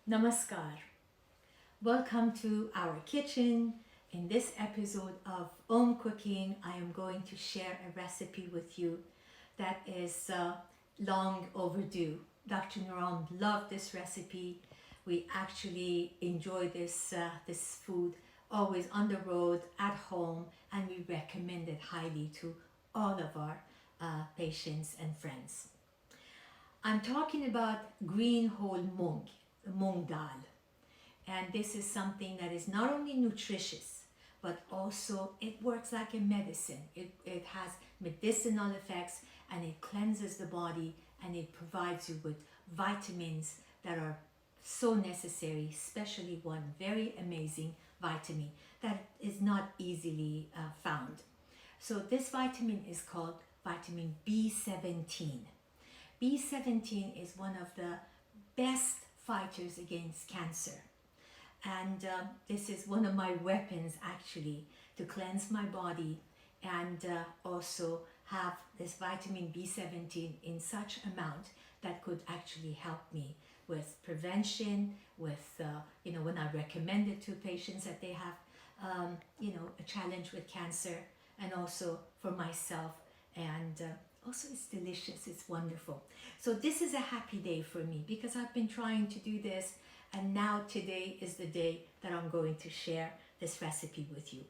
Namaskar. Welcome to our kitchen. In this episode of Home Cooking, I am going to share a recipe with you that is long overdue. Dr. Naram loved this recipe. We actually enjoy this food always on the road, at home, and we recommend it highly to all of our patients and friends. I'm talking about green whole mung dal. And this is something that is not only nutritious, but also it works like a medicine. It has medicinal effects and it cleanses the body and it provides you with vitamins that are so necessary, especially one very amazing vitamin that is not easily found. So this vitamin is called vitamin B17. B17 is one of the best fighters against cancer. And this is one of my weapons actually to cleanse my body and also have this vitamin B17 in such amount that could actually help me with prevention, with, when I recommend it to patients that they have, a challenge with cancer, and also for myself. And also it's delicious, it's wonderful. So this is a happy day for me because I've been trying to do this, and now today is the day that I'm going to share this recipe with you.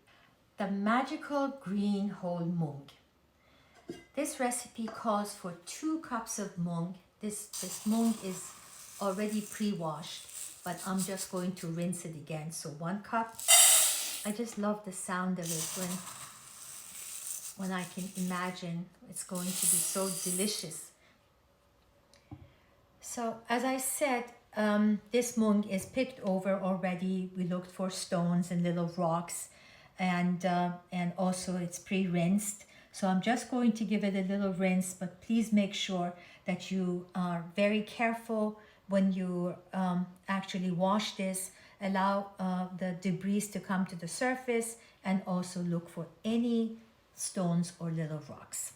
The magical green whole mung. This recipe calls for 2 cups of mung. This mung is already pre-washed, but I'm just going to rinse it again. So 1 cup. I just love the sound of it when I can imagine it's going to be so delicious. So as I said, this mung is picked over already. We looked for stones and little rocks, and also it's pre-rinsed. So I'm just going to give it a little rinse, but please make sure that you are very careful when you actually wash this. Allow the debris to come to the surface, and also look for any stones or little rocks.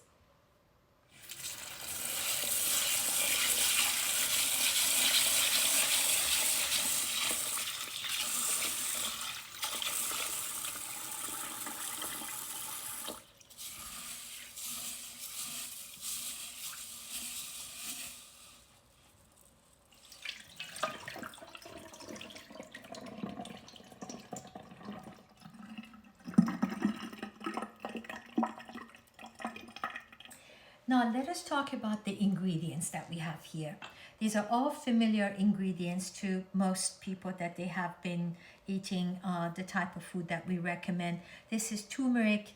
Now let us talk about the ingredients that we have here. These are all familiar ingredients to most people that they have been eating the type of food that we recommend. This is turmeric.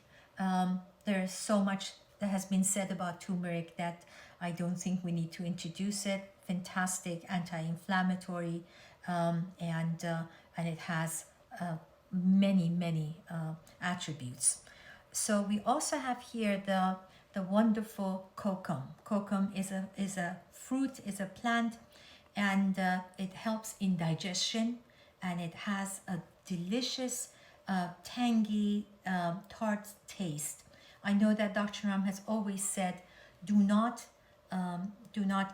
There's so much that has been said about turmeric that I don't think we need to introduce it. Fantastic anti-inflammatory, and it has many attributes. So we also have here the wonderful kokum. Kokum is a fruit, is a plant, and it helps in digestion, and it has a delicious, tangy, tart taste. I know that Dr. Ram has always said, do not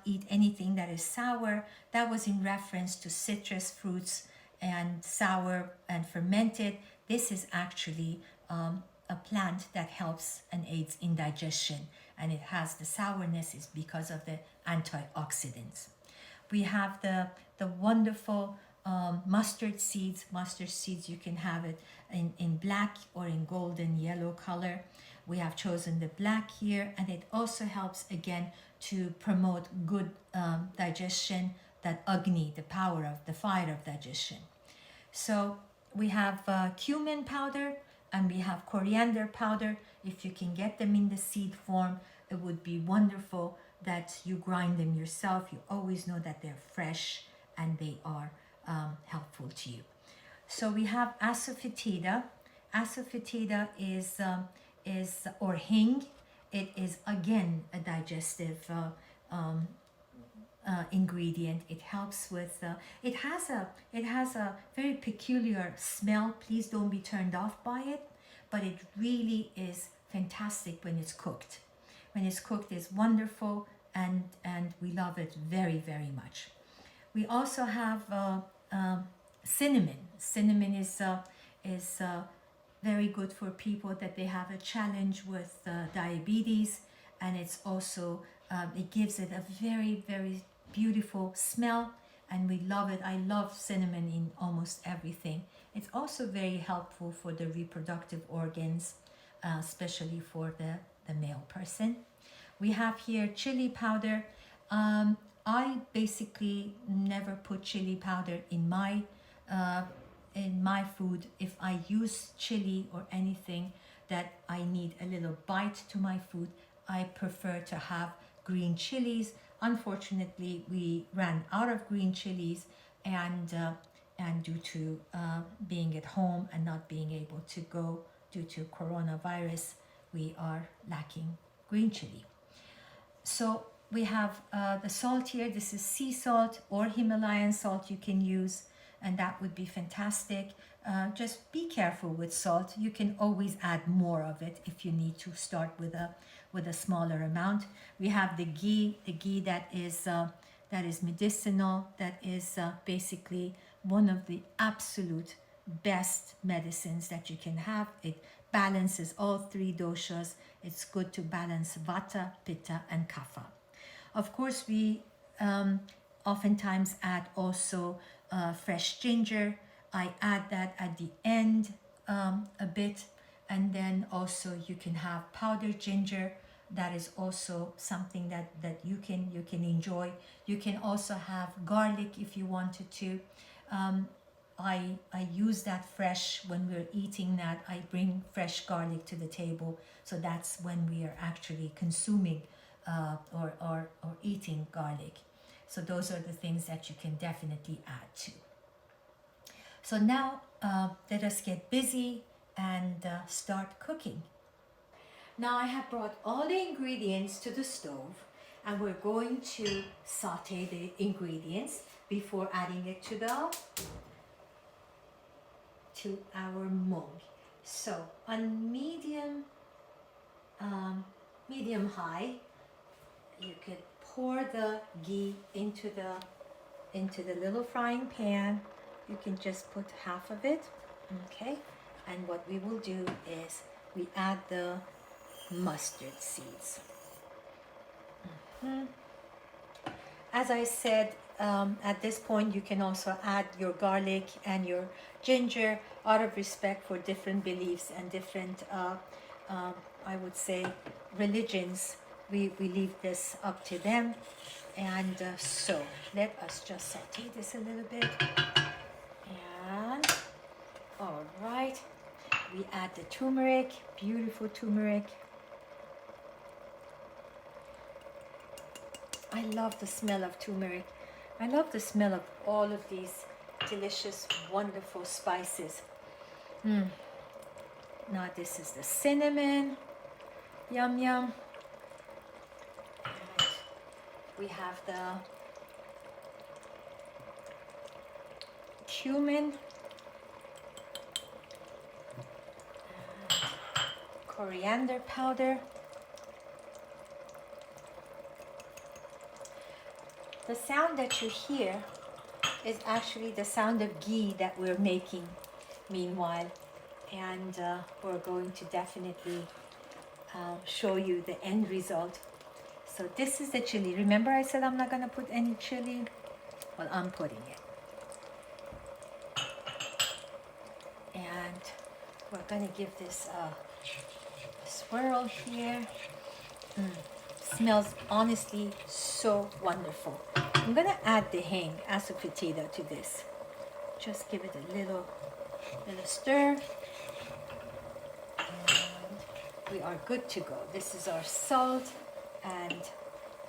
eat anything that is sour. That was in reference to citrus fruits and sour and fermented. This is actually a plant that helps and aids in digestion, and it has the sourness is because of the antioxidants. We have the wonderful mustard seeds. Mustard seeds, you can have it in black or in golden yellow color. We have chosen the black here, and it also helps again to promote good digestion, that Agni, the power of the fire of digestion. So we have cumin powder, and we have coriander powder. If you can get them in the seed form, it would be wonderful that you grind them yourself. You always know that they're fresh and they are helpful to you. So we have asafoetida. Asafoetida is or hing. It is again a digestive ingredient. It helps with it has a very peculiar smell. Please don't be turned off by it, but it really is fantastic when it's cooked. When it's cooked, it's wonderful, and we love it very much. We also have cinnamon. Cinnamon is very good for people that they have a challenge with diabetes, and it's also it gives it a very beautiful smell, and we love it. I love cinnamon in almost everything. It's also very helpful for the reproductive organs, especially for the male person. We have here chili powder. I basically never put chili powder uh, in my food. If I use chili or anything that I need a little bite to my food, I prefer to have green chilies. Unfortunately, we ran out of green chilies, and due to being at home and not being able to go due to coronavirus, we are lacking green chili. So we have the salt here. This is sea salt or Himalayan salt you can use, and that would be fantastic. Just be careful with salt. You can always add more of it if you need to start with a smaller amount. We have the ghee that is medicinal. That is basically one of the absolute best medicines that you can have. It balances all three doshas. It's good to balance vata, pitta, and kapha. Of course, we oftentimes add also fresh ginger. I add that at the end a bit, and then also you can have powdered ginger. That is also something that you can enjoy. You can also have garlic if you wanted to. I use that fresh when we're eating that. I bring fresh garlic to the table, so that's when we are actually consuming or eating garlic. So those are the things that you can definitely add to. So now let us get busy and start cooking. Now I have brought all the ingredients to the stove, and we're going to saute the ingredients before adding it to our mung. So on medium high, you could pour the ghee into the little frying pan. You can just put half of it, okay? And what we will do is we add the mustard seeds. As I said, at this point you can also add your garlic and your ginger out of respect for different beliefs and different, I would say, religions. We leave this up to them. And so let us just saute this a little bit. And all right, we add the turmeric, beautiful turmeric. I love the smell of turmeric. I love the smell of all of these delicious, wonderful spices. Now this is the cinnamon. Yum, yum. And we have the cumin. Coriander powder. The sound that you hear is actually the sound of ghee that we're making meanwhile, and we're going to definitely show you the end result. So this is the chili. Remember I said I'm not going to put any chili? Well, I'm putting it. And we're going to give this a swirl here. Smells honestly so wonderful. I'm gonna add the hang asafoetida to this. Just give it a little stir, and we are good to go. This is our salt and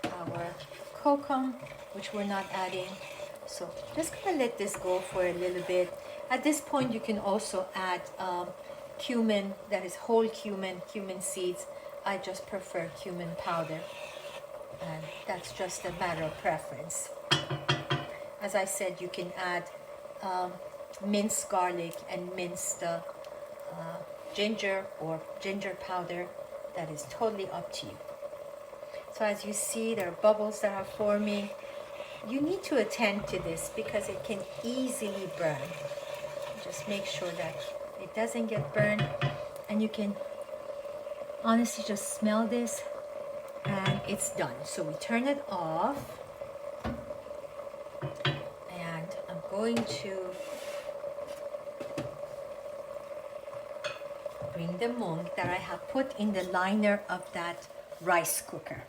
our kokum, which we're not adding. So just gonna let this go for a little bit. At this point, you can also add cumin, that is whole cumin seeds. I just prefer cumin powder, and that's just a matter of preference. As I said, you can add minced garlic and minced ginger or ginger powder. That is totally up to you. So as you see, there are bubbles that are forming. you need to attend to this because it can easily burn. Just make sure that it doesn't get burned, and you can honestly just smell this and it's done. So we turn it off, and I'm going to bring the mung that I have put in the liner of that rice cooker.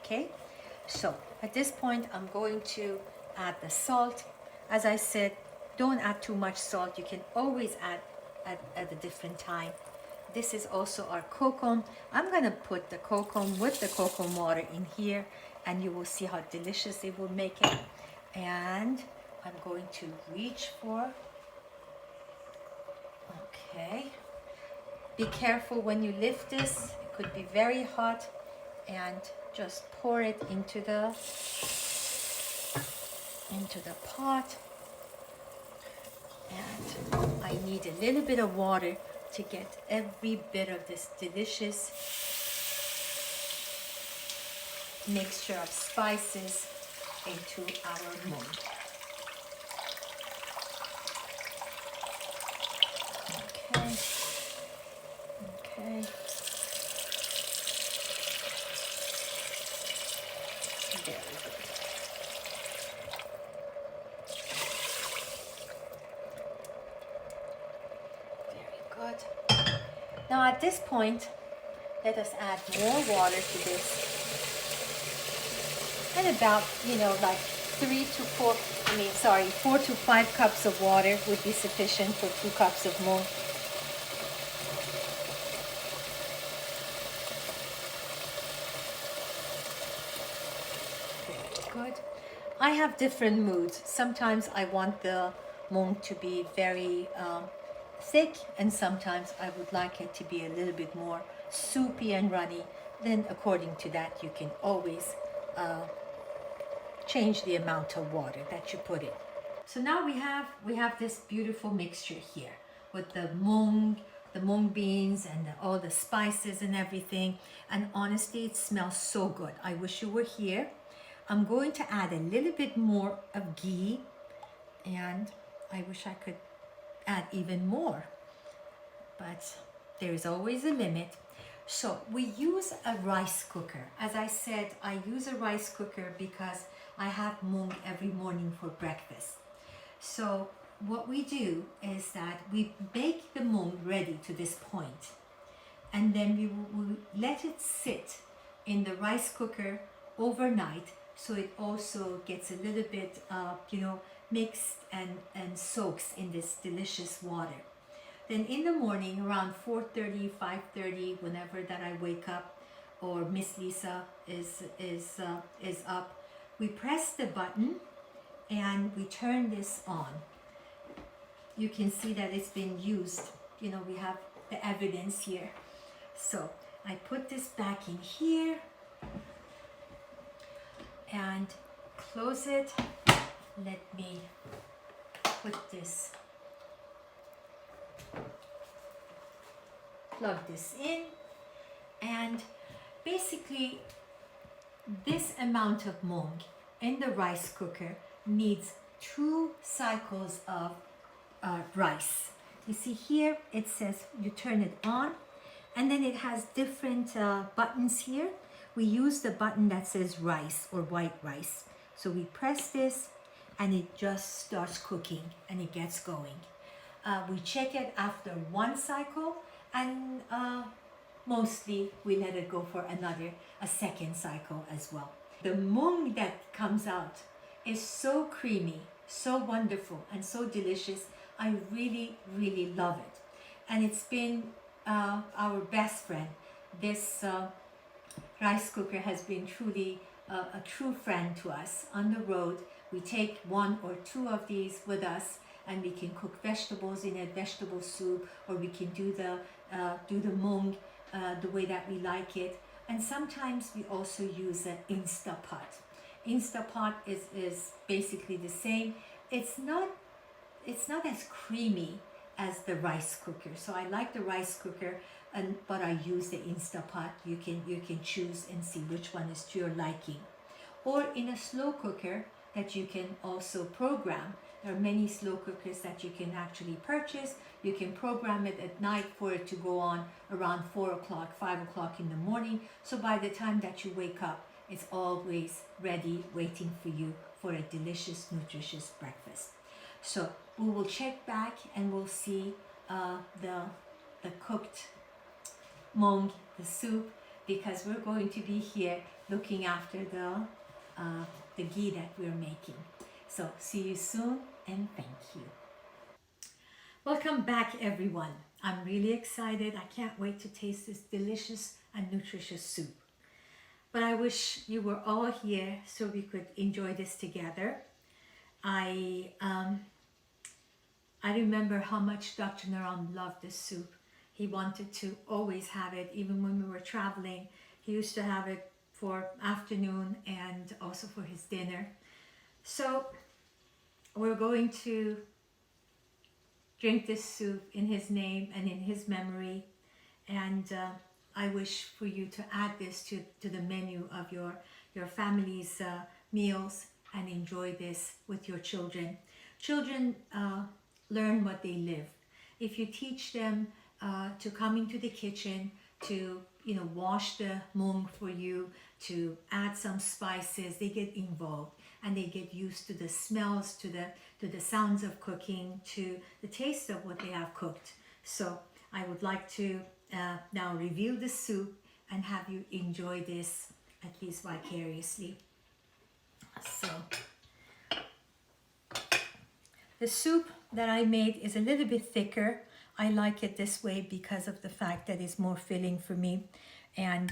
Okay, so at this point I'm going to add the salt. As I said, don't add too much salt. You can always add at a different time. This is also our kokum. I'm going to put the kokum with the kokum water in here, and you will see how delicious it will make it. And I'm going to reach for, okay. Be careful when you lift this. It could be very hot, and just pour it into the pot. And I need a little bit of water to get every bit of this delicious mixture of spices into our mung. Okay. Okay. Very good. Very good. Now at this point, let us add more water to this. And about, like 4 to 5 cups of water would be sufficient for 2 cups of mung. Good. I have different moods. Sometimes I want the mung to be very thick, and sometimes I would like it to be a little bit more soupy and runny. Then according to that, you can always change the amount of water that you put in. So now we have this beautiful mixture here with the mung beans and all the spices and everything. And honestly, it smells so good. I wish you were here. I'm going to add a little bit more of ghee, and I wish I could add even more, but there is always a limit. So we use a rice cooker. As I said, I use a rice cooker because I have mung every morning for breakfast. So what we do is that we bake the mung ready to this point, and then we will let it sit in the rice cooker overnight, so it also gets a little bit mixed and soaks in this delicious water. Then in the morning around 4:30, 5:30, whenever that I wake up, or Miss Lisa is up, we press the button and we turn this on. You can see that it's been used. We have the evidence here. So I put this back in here and close it. Let me put this, plug this in, and basically this amount of mung in the rice cooker needs 2 cycles of rice. You see here it says you turn it on, and then it has different buttons here. We use the button that says rice or white rice. So we press this and it just starts cooking and it gets going. We check it after 1 cycle, and mostly we let it go for a second cycle as well. The mung that comes out is so creamy, so wonderful, and so delicious. I really, really love it. And it's been our best friend. This rice cooker has been truly a true friend to us. On the road, we take 1 or 2 of these with us, and we can cook vegetables in it, vegetable soup, or we can do the mung the way that we like it. And sometimes we also use an Instapot. Instapot is basically the same. It's not as creamy as the rice cooker. So I like the rice cooker, but I use the Instapot. You can choose and see which one is to your liking. Or in a slow cooker, that you can also program. There are many slow cookers that you can actually purchase. You can program it at night for it to go on around 4 o'clock, 5 o'clock in the morning. So by the time that you wake up, it's always ready, waiting for you for a delicious, nutritious breakfast. So we will check back and we'll see the cooked mung, the soup, because we're going to be here looking after the ghee that we're making. So see you soon and thank you. Welcome back everyone. I'm really excited. I can't wait to taste this delicious and nutritious soup. But I wish you were all here so we could enjoy this together. I remember how much Dr. Naram loved this soup. He wanted to always have it, even when we were traveling. He used to have it for afternoon and also for his dinner. So we're going to drink this soup in his name and in his memory. And I wish for you to add this to the menu of your family's meals and enjoy this with your children. Children learn what they live. If you teach them to come into the kitchen, to wash the mung for you, to add some spices, they get involved and they get used to the smells, to the sounds of cooking, to the taste of what they have cooked. So I would like to now review the soup and have you enjoy this at least vicariously. So the soup that I made is a little bit thicker. I like it this way because of the fact that it's more filling for me, and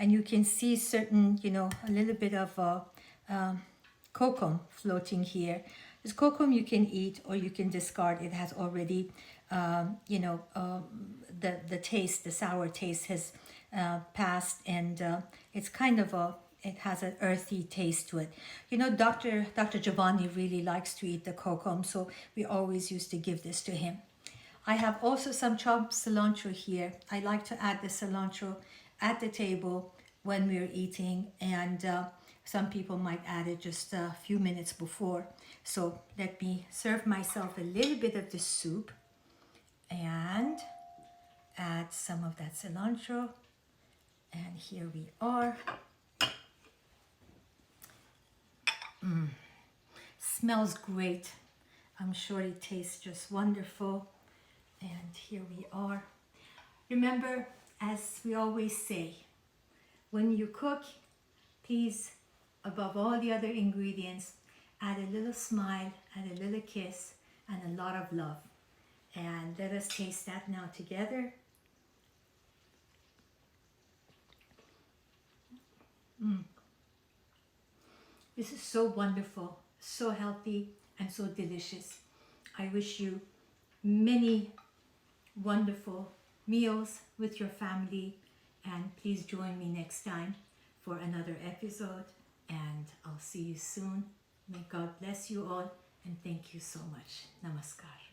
you can see certain, a little bit of kokum floating here. This kokum you can eat or you can discard. It has already, the taste, the sour taste has passed, and it's kind of it has an earthy taste to it. Dr. Giovanni really likes to eat the kokum, so we always used to give this to him. I have also some chopped cilantro here. I like to add the cilantro at the table when we're eating, and some people might add it just a few minutes before. So let me serve myself a little bit of the soup and add some of that cilantro. And here we are. Smells great. I'm sure it tastes just wonderful. And here we are. Remember, as we always say, when you cook, please, above all the other ingredients, add a little smile, add a little kiss, and a lot of love. And let us taste that now together. This is so wonderful, so healthy, and so delicious. I wish you many wonderful meals with your family, and please join me next time for another episode, and I'll see you soon. May God bless you all, and thank you so much. Namaskar.